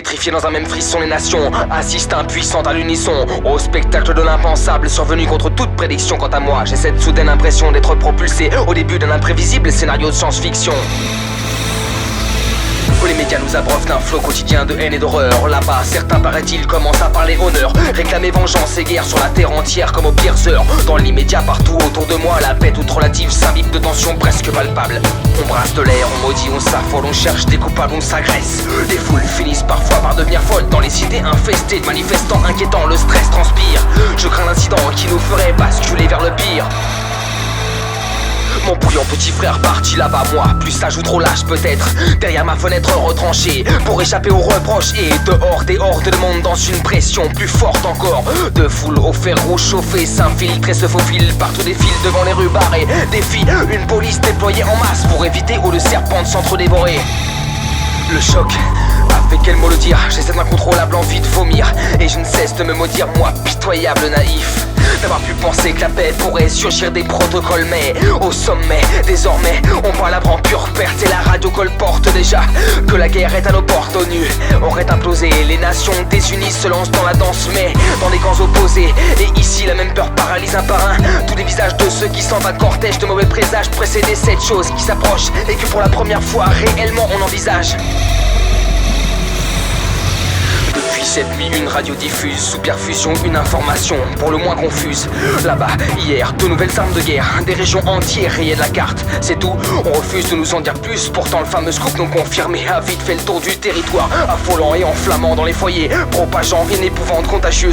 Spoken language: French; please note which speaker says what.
Speaker 1: Pétrifiés dans un même frisson, les nations assistent impuissantes à l'unisson au spectacle de l'impensable survenu contre toute prédiction. Quant à moi, j'ai cette soudaine impression d'être propulsé au début d'un imprévisible scénario de science-fiction. Où les médias nous abreuvent d'un flot quotidien de haine et d'horreur. Là-bas, certains, paraît-il, commencent à parler honneur, réclamer vengeance et guerre sur la terre entière comme aux pires heures. Dans l'immédiat, partout autour de moi, la paix toute relative s'imbibe de tensions presque palpables. On brasse de l'air, on maudit, on s'affole, on cherche des coupables, on s'agresse. Les foules finissent parfois par devenir folles dans les cités infestées de manifestants inquiétants. Le stress transpire, je crains l'incident qui nous ferait basculer vers le pire. Mon bouillant petit frère parti là-bas, moi plus sage ou trop lâche peut-être, derrière ma fenêtre retranchée pour échapper aux reproches. Et dehors des hordes de monde dans une pression plus forte encore, de foule au fer rouge chauffé s'infiltre et se faufile partout, des fils devant les rues barrées, défie une police déployée en masse pour éviter aux deux serpents de s'entre-dévorer. Le choc a fait quel mot le dire, j'ai cette incontrôlable envie de vomir, et je ne cesse de me maudire, moi pitoyable naïf, d'avoir pu penser que la paix pourrait surgir des protocoles. Mais au sommet, désormais, on voit la en pure perte et la radio colporte déjà que la guerre est à nos portes. ONU aurait implosé, les nations désunies se lancent dans la danse, mais dans des camps opposés. Et ici la même peur paralyse un par un tous les visages de ceux qui sentent un cortège de mauvais présages précéder cette chose qui s'approche et que pour la première fois réellement on envisage. Cette nuit, une radio diffuse, sous perfusion, une information pour le moins confuse. Là-bas, hier, de nouvelles armes de guerre, des régions entières rayées de la carte. C'est tout, on refuse de nous en dire plus. Pourtant, le fameux scoop non confirmé a vite fait le tour du territoire, affolant et enflammant dans les foyers, propageant une épouvante contagieuse.